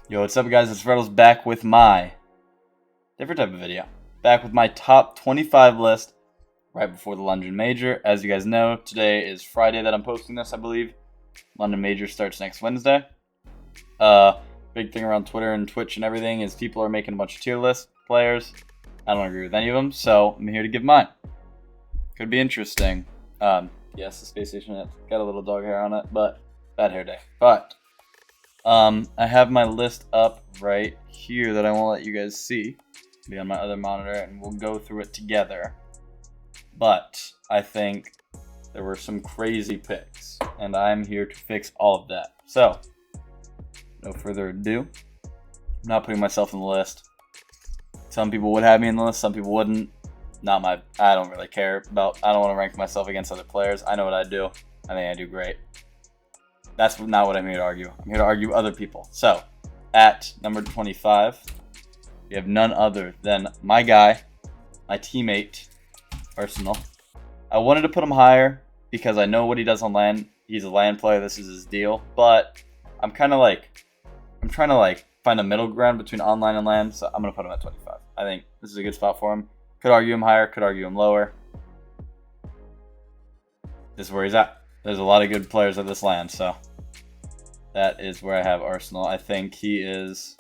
Yo, what's up guys, it's Retals back with my different type of video. Back with my top 25 list right before the London Major. As you guys know, today is Friday that I'm posting this, I believe. London Major starts next Wednesday. Big thing around Twitter and Twitch and everything is people are making a bunch of tier list players. I don't agree with any of them, so I'm here to give mine. Could be interesting. Yes, the space station has got a little dog hair on it, but bad hair day. But I have my list up right here that I won't let you guys see. It'll be on my other monitor, and we'll go through it together. But I think there were some crazy picks, and I'm here to fix all of that. So, no further ado, I'm not putting myself on the list. Some people would have me in the list, some people wouldn't. I don't really care about, I don't want to rank myself against other players. I know what I do. I think I do great. That's not what I'm here to argue. I'm here to argue other people. So, at number 25, we have none other than my guy, my teammate, Arsenal. I wanted to put him higher because I know what he does on LAN. He's a LAN player. This is his deal. But I'm trying to find a middle ground between online and LAN. So I'm gonna put him at 25. I think this is a good spot for him. Could argue him higher. Could argue him lower. This is where he's at. There's a lot of good players at this LAN, so that is where I have Arsenal. I think he is.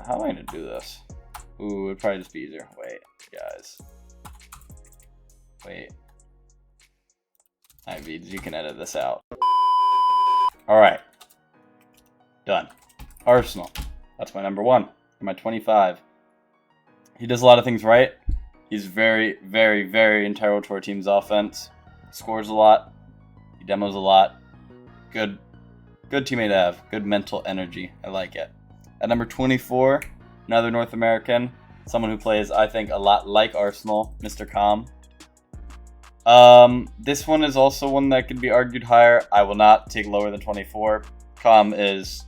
How am I gonna do this? Ooh, it'd probably just be easier. Wait, guys. Wait. Alright, Beads, you can edit this out. Alright. Done. Arsenal. That's my number 1. My 25. He does a lot of things right. He's very, very, very integral to our team's offense. Scores a lot. He demos a lot. Good teammate to have. Good mental energy. I like it. At number 24, another North American. Someone who plays, I think, a lot like Arsenal, Mr. Calm. This one is also one that could be argued higher. I will not take lower than 24. Calm is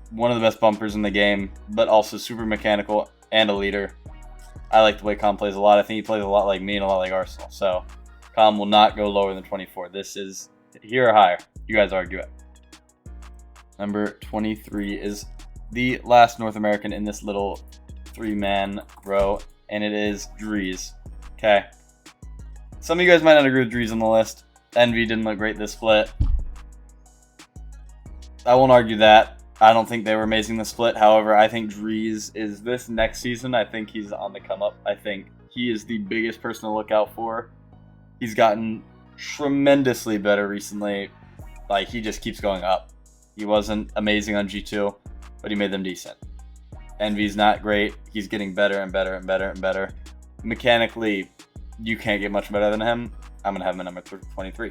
one of the best bumpers in the game, but also super mechanical and a leader. I like the way Calm plays a lot. I think he plays a lot like me and a lot like Arsenal. So, Calm will not go lower than 24. This is here or higher. You guys argue it. Number 23 is the last North American in this little 3-man row, and it is Drees. Okay. Some of you guys might not agree with Drees on the list. Envy didn't look great this split. I won't argue that. I don't think they were amazing this split. However, I think Drees is this next season. I think he's on the come up. I think he is the biggest person to look out for. He's gotten tremendously better recently. Like, he just keeps going up. He wasn't amazing on G2, but he made them decent. Envy's not great. He's getting better and better and better and better. Mechanically, you can't get much better than him. I'm going to have him at number 23.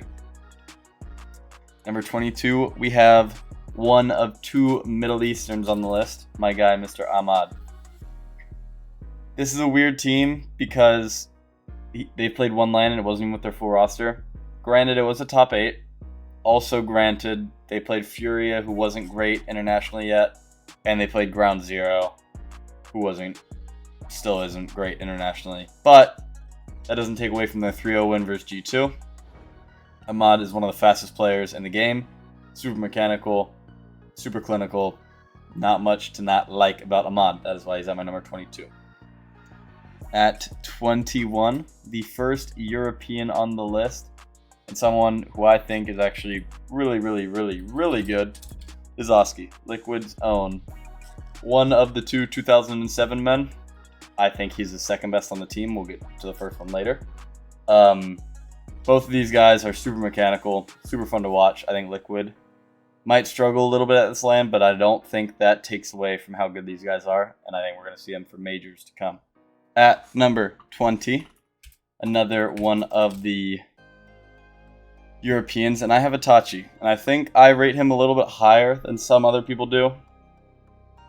Number 22, we have one of 2 Middle Easterns on the list. My guy, Mr. Ahmad. This is a weird team because they played one LAN and it wasn't even with their full roster. Granted, it was a top 8. Also granted, they played Furia, who wasn't great internationally yet. And they played Ground Zero, who still isn't great internationally. But that doesn't take away from their 3-0 win versus G2. Ahmad is one of the fastest players in the game. Super mechanical, super clinical. Not much to not like about Ahmad. That is why he's at my number 22. At 21, the first European on the list, and someone who I think is actually really, really, really, really good, is Oski, Liquid's own. One of the 2 2007 men. I think he's the second best on the team. We'll get to the first one later. Both of these guys are super mechanical, super fun to watch. I think Liquid might struggle a little bit at this LAN, but I don't think that takes away from how good these guys are, and I think we're going to see them for majors to come. At number 20, another one of the Europeans, and I have Itachi, and I think I rate him a little bit higher than some other people do.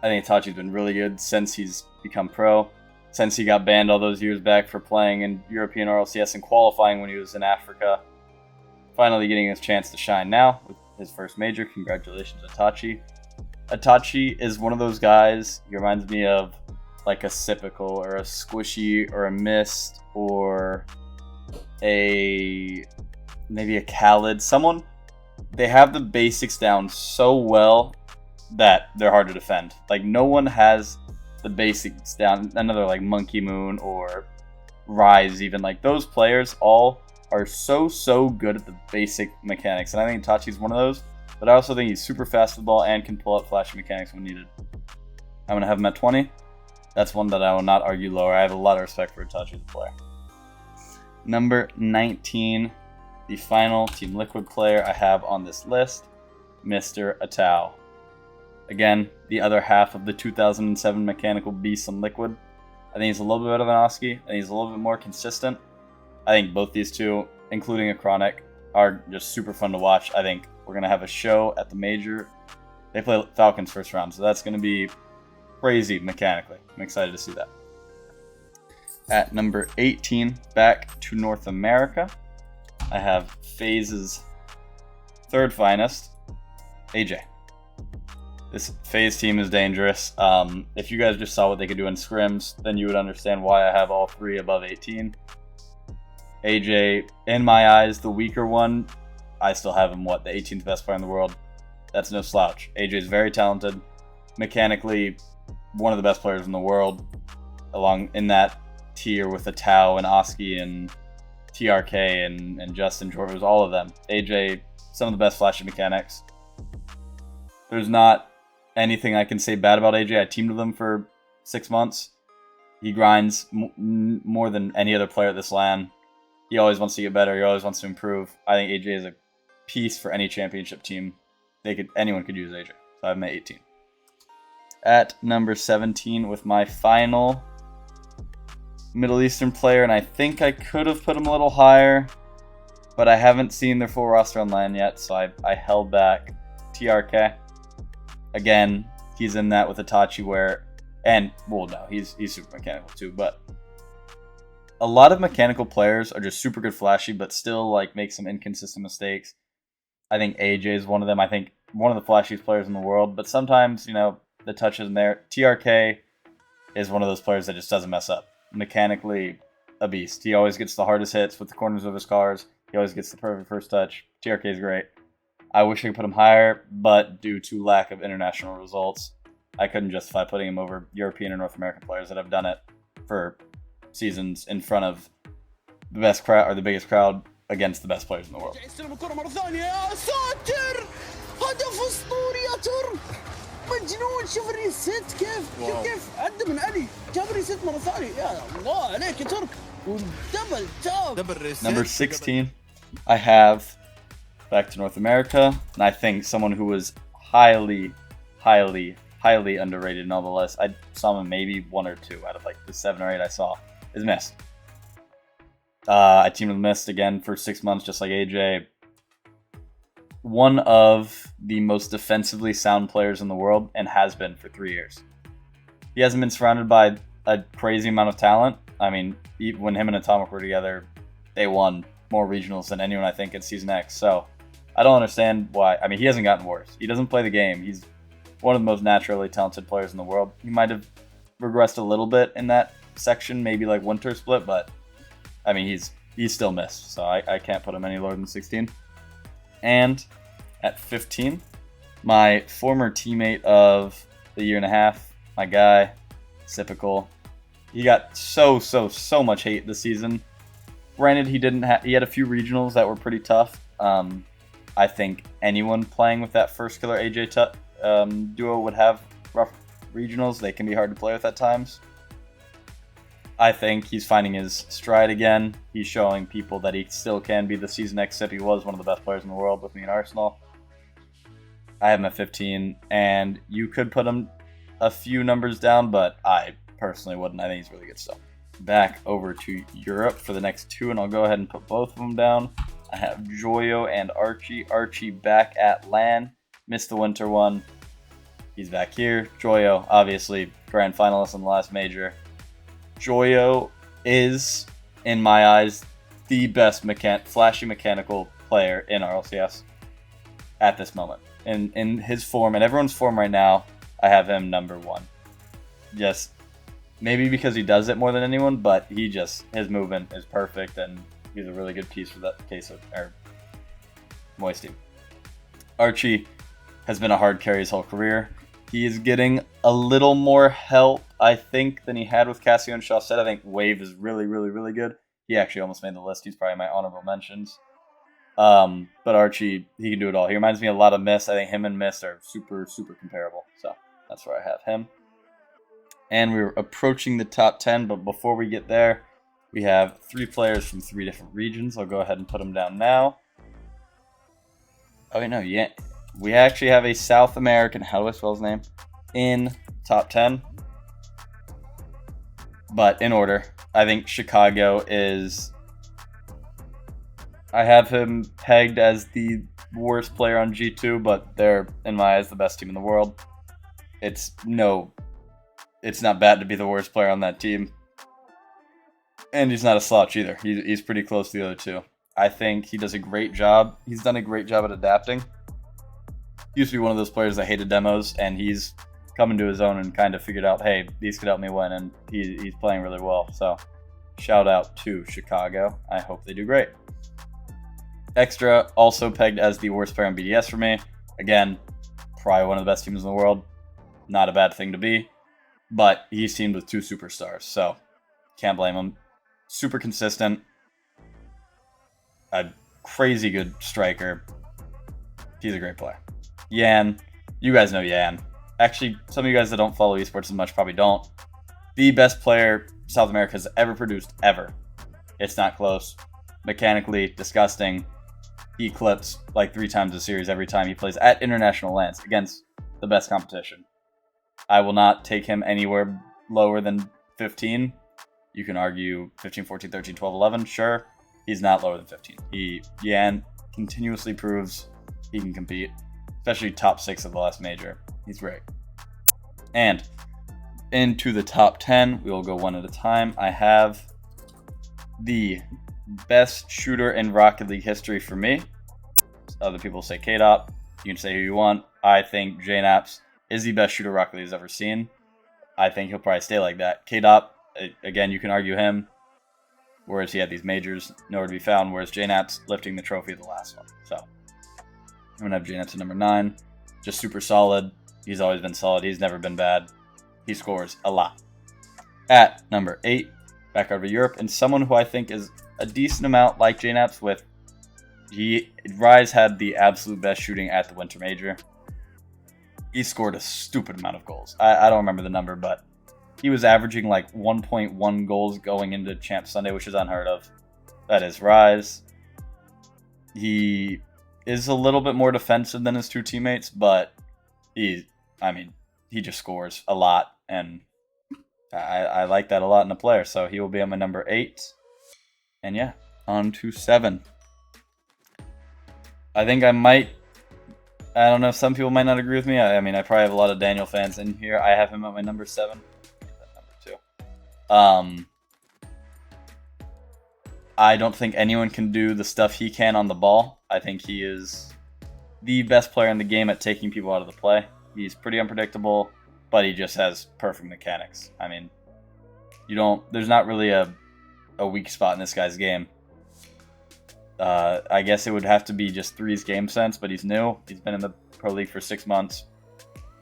I think Itachi's been really good since he's become pro, since he got banned all those years back for playing in European Rlcs and qualifying when he was in Africa. Finally getting his chance to shine now with his first major. Congratulations, Itachi. Itachi is one of those guys, he reminds me of like a Sipical or a Squishy or a Mist or maybe a Khaled. Someone, they have the basics down so well that they're hard to defend. Like, no one has the basics down. Another like Monkey Moon or Rise, even, like, those players all are so good at the basic mechanics, and I think Itachi's one of those. But I also think he's super fast with the ball and can pull out flashy mechanics when needed. I'm gonna have him at 20. That's one that I will not argue lower. I have a lot of respect for Itachi as a player. Number 19, the final Team Liquid player I have on this list, Mr. Atao. Again, the other half of the 2007 mechanical beast on Liquid. I think he's a little bit better than Oski. I think he's a little bit more consistent. I think both these two, including a Chronic, are just super fun to watch. I think we're going to have a show at the Major. They play Falcons first round, so that's going to be crazy mechanically. I'm excited to see that. At number 18, back to North America, I have FaZe's third finest, AJ. This FaZe team is dangerous. If you guys just saw what they could do in scrims, then you would understand why I have all three above 18. AJ, in my eyes, the weaker one. I still have him, the 18th best player in the world. That's no slouch. AJ is very talented. Mechanically, one of the best players in the world. Along in that tier with Atao and Oski and TRK and Justin George, all of them. AJ, some of the best flashy mechanics. There's not anything I can say bad about AJ. I teamed with him for 6 months. He grinds more than any other player at this LAN. He always wants to get better. He always wants to improve. I think AJ is a piece for any championship team. Anyone could use AJ. So I have him at 18. At number 17 with my final Middle Eastern player, and I think I could have put him a little higher, but I haven't seen their full roster online yet, so I held back. TRK. Again, he's in that with Itachi he's super mechanical too, but a lot of mechanical players are just super good flashy, but still like make some inconsistent mistakes. I think AJ is one of them. I think one of the flashiest players in the world, but sometimes, the touch isn't there. TRK is one of those players that just doesn't mess up. Mechanically, a beast. He always gets the hardest hits with the corners of his cars. He always gets the perfect first touch. TRK is great. I wish I could put him higher, but due to lack of international results, I couldn't justify putting him over European or North American players that have done it for seasons in front of the best crowd or the biggest crowd against the best players in the world. مجنون. شوف الريست كيف عدى من علي جاب الريست مرة ثانية. يا الله عليك يا ترك. ودبل تاب. Number 16, I have back to North America, and I think someone who was highly underrated in all the lists. I saw him maybe 1 or 2 out of like the 7 or 8 I saw, is Mist. I teamed with Mist again for 6 months, just like AJ. One of the most defensively sound players in the world, and has been for 3 years. He hasn't been surrounded by a crazy amount of talent. I mean, when him and Atomic were together, they won more regionals than anyone, I think, in Season X. So I don't understand why. I mean, he hasn't gotten worse. He doesn't play the game. He's one of the most naturally talented players in the world. He might have regressed a little bit in that section, maybe like Winter Split, but I mean, he's still missed. So I can't put him any lower than 16. And at 15, my former teammate of the year and a half, my guy, Sipical. He got so much hate this season. Granted, he had a few regionals that were pretty tough. I think anyone playing with that first killer AJ duo would have rough regionals. They can be hard to play with at times. I think he's finding his stride again. He's showing people that he still can be the Season X Sip. He was one of the best players in the world with me in Arsenal. I have him at 15, and you could put him a few numbers down, but I personally wouldn't. I think he's really good stuff. Back over to Europe for the next 2, and I'll go ahead and put both of them down. I have Joyo and Archie. Archie back at LAN. Missed the winter one. He's back here. Joyo, obviously, grand finalist in the last major. Joyo is, in my eyes, the best flashy mechanical player in Rlcs at this moment. In his form, and everyone's form right now, I have him number 1. Just maybe because he does it more than anyone, but his movement is perfect, and he's a really good piece for that case of Moist team. Archie has been a hard carry his whole career. He is getting a little more help, I think, than he had with Cassio and Shawset. I think Wave is really, really, really good. He actually almost made the list. He's probably my honorable mentions. But Archie, he can do it all. He reminds me a lot of Mist. I think him and Mist are super, super comparable. So that's where I have him. And we're approaching the top 10, but before we get there, we have 3 players from 3 different regions. I'll go ahead and put them down now. Oh, wait, no, yeah. We actually have a South American, how do I spell his name, in top 10. But in order, I think Chicago is... I have him pegged as the worst player on G2, but they're, in my eyes, the best team in the world. It's not bad to be the worst player on that team. And he's not a slouch either. He's pretty close to the other two. I think he does a great job. He's done a great job at adapting. He used to be one of those players that hated demos, and he's come into his own and kind of figured out, hey, these could help me win, and he's playing really well. So, shout out to Chicago. I hope they do great. Extra, also pegged as the worst player on BDS for me. Again, probably one of the best teams in the world. Not a bad thing to be. But he's teamed with 2 superstars, so can't blame him. Super consistent. A crazy good striker. He's a great player. Yan. You guys know Yan. Actually, some of you guys that don't follow esports as much probably don't. The best player South America has ever produced, ever. It's not close. Mechanically, disgusting. He clips like 3 times a series every time he plays at international lands against the best competition. I will not take him anywhere lower than 15. You can argue 15, 14, 13, 12, 11. Sure. He's not lower than 15. Yan continuously proves he can compete, especially top 6 of the last major. He's great. And into the top 10, we will go one at a time. I have the best shooter in Rocket League history for me. Other people say K-Dop. You can say who you want. I think JNaps is the best shooter Rocket League has ever seen. I think he'll probably stay like that. K-Dop, again, you can argue him. Whereas he had these majors, nowhere to be found. Whereas JNaps lifting the trophy of the last one. So, I'm going to have JNaps at number 9. Just super solid. He's always been solid. He's never been bad. He scores a lot. At number 8, back over Europe, and someone who I think is a decent amount like JNaps with... Rise had the absolute best shooting at the Winter Major. He scored a stupid amount of goals. I don't remember the number, but he was averaging like 1.1 goals going into Champ Sunday, which is unheard of. That is Rise. He is a little bit more defensive than his 2 teammates, but he just scores a lot, and I like that a lot in a player, so he will be on my number 8. And yeah, on to 7. I think I don't know, some people might not agree with me. I probably have a lot of Daniel fans in here. I have him at my number 7. Number 2. I don't think anyone can do the stuff he can on the ball. I think he is the best player in the game at taking people out of the play. He's pretty unpredictable, but he just has perfect mechanics. There's not really a weak spot in this guy's game. I guess it would have to be just 3's game sense, but he's new. He's been in the Pro League for 6 months.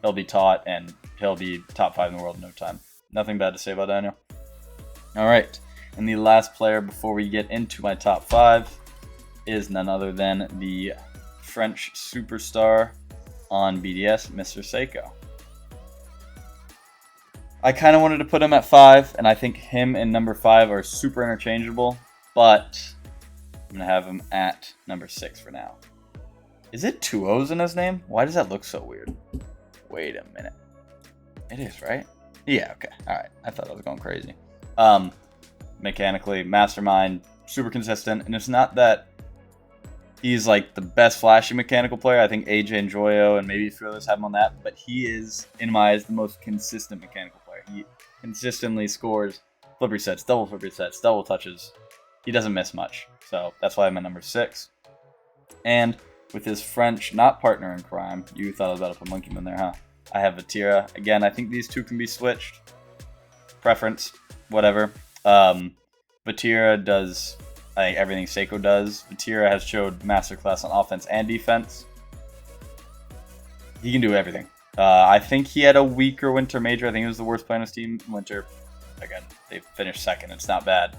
He'll be taught, and he'll be top 5 in the world in no time. Nothing bad to say about Daniel. All right, and the last player before we get into my top 5 is none other than the French superstar on BDS, Mr. Seiko. I kind of wanted to put him at 5, and I think him and number 5 are super interchangeable, but I'm going to have him at number 6 for now. Is it 2 O's in his name? Why does that look so weird? Wait a minute. It is, right? Yeah, okay. Alright. I thought I was going crazy. Mechanically, mastermind, super consistent, and it's not that he's like the best flashy mechanical player. I think AJ and Joyo and maybe a few others have him on that, but he is, in my eyes, the most consistent mechanical player. He consistently scores flip resets, double flip resets, double touches. He doesn't miss much. So that's why I'm at number 6. And with his French not partner in crime, you thought I was about to put Monkey in there, huh? I have Vatira. Again, I think these two can be switched. Preference, whatever. Vatira does, I think, everything Seiko does. Vatira has showed masterclass on offense and defense. He can do everything. I think he had a weaker winter major. I think he was the worst player on his team in winter. Again, they finished second. It's not bad.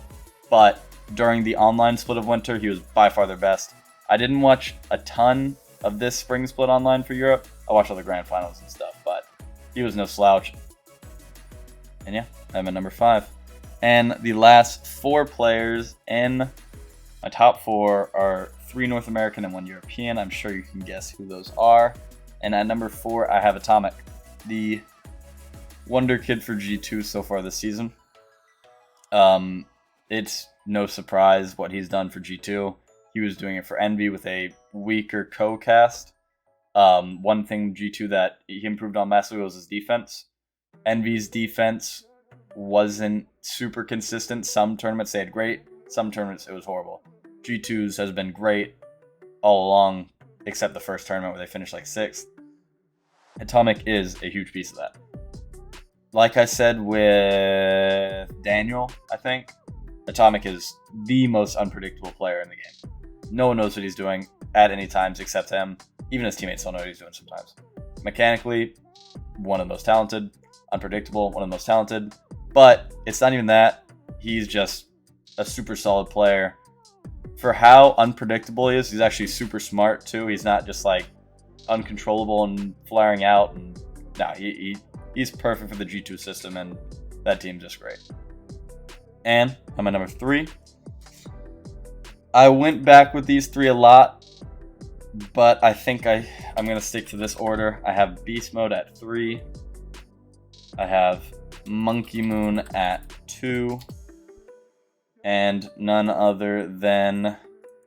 But during the online split of winter, he was by far their best. I didn't watch a ton of this spring split online for Europe. I watched all the grand finals and stuff, but he was no slouch. And yeah, I'm at number 5. And the last 4 players in my top 4 are 3 North American and 1 European. I'm sure you can guess who those are. And at number 4, I have Atomic, the wonder kid for G2 so far this season. It's no surprise what he's done for G2. He was doing it for Envy with a weaker co-cast. One thing G2 that he improved on massively was his defense. Envy's defense wasn't super consistent. Some tournaments they had great, some tournaments it was horrible. G2's has been great all along, except the first tournament where they finished like 6th. Atomic is a huge piece of that. Like I said with Daniel, I think, Atomic is the most unpredictable player in the game. No one knows what he's doing at any times except him. Even his teammates don't know what he's doing sometimes. Mechanically, one of the most talented. Unpredictable, one of the most talented. But it's not even that. He's just a super solid player. For how unpredictable he is, he's actually super smart too. He's not just like uncontrollable and flaring out. And no, he's perfect for the G2 system, and that team's just great. And I'm at number 3. I went back with these 3 a lot, but I think I'm going to stick to this order. I have Beast Mode at 3. I have Monkey Moon at 2. And none other than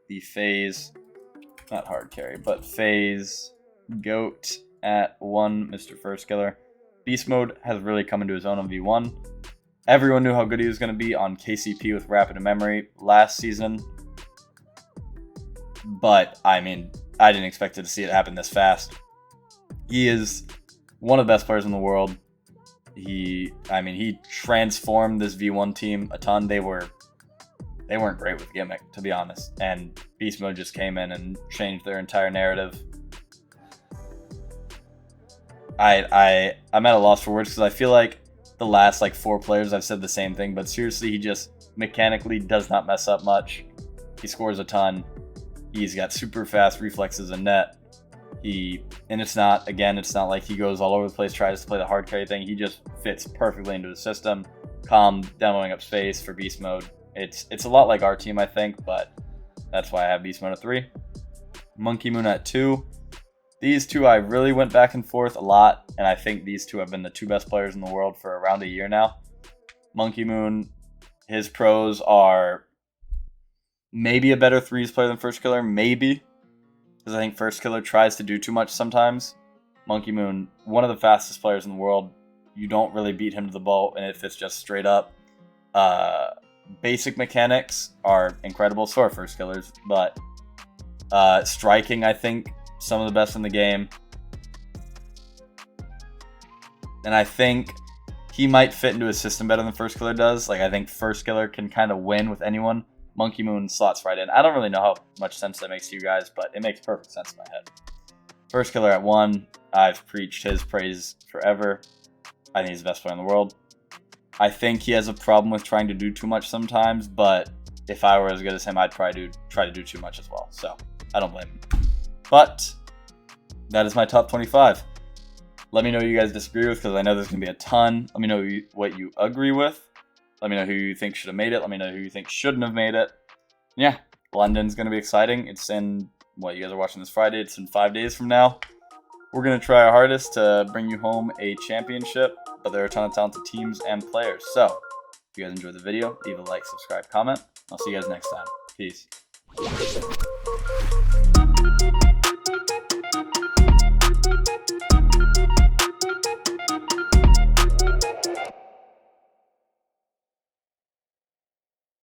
the FaZe, not hard carry, but FaZe Goat at 1, Mr. First Killer. Beast Mode has really come into his own on V1. Everyone knew how good he was going to be on KCP with Rapid and Memory last season. But, I mean, I didn't expect to see it happen this fast. He is one of the best players in the world. He transformed this V1 team a ton. They weren't great with Gimmick, to be honest. And Beast Mode just came in and changed their entire narrative. I'm at a loss for words because I feel like the last 4 players I've said the same thing, but seriously, he just mechanically does not mess up much. He scores a ton. He's got super fast reflexes and net. It's not like he goes all over the place, tries to play the hard carry thing. He just fits perfectly into the system. Calm, demoing up space for Beast Mode. It's a lot like our team, I think, but that's why I have Beast Mode at 3. Monkey Moon at 2. These 2 I really went back and forth a lot, and I think these 2 have been the 2 best players in the world for around a year now. Monkey Moon, his pros are maybe a better threes player than First Killer, maybe, because I think First Killer tries to do too much sometimes. Monkey Moon, one of the fastest players in the world. You don't really beat him to the ball, and if it's just straight up. Basic mechanics are incredible, so are First Killers, but striking, I think, some of the best in the game. And I think he might fit into his system better than First Killer does. I think First Killer can kind of win with anyone. Monkey Moon slots right in. I don't really know how much sense that makes to you guys, but it makes perfect sense in my head. First Killer at 1. I've preached his praise forever. I think he's the best player in the world. I think he has a problem with trying to do too much sometimes, but if I were as good as him, I'd probably try to do too much as well. So I don't blame him. But that is my top 25. Let me know who you guys disagree with, because I know there's going to be a ton. Let me know what you agree with. Let me know who you think should have made it. Let me know who you think shouldn't have made it. Yeah, London's going to be exciting. It's in, you guys are watching this Friday. It's in 5 days from now. We're going to try our hardest to bring you home a championship, but there are a ton of talented teams and players. So, if you guys enjoyed the video, leave a like, subscribe, comment. I'll see you guys next time. Peace.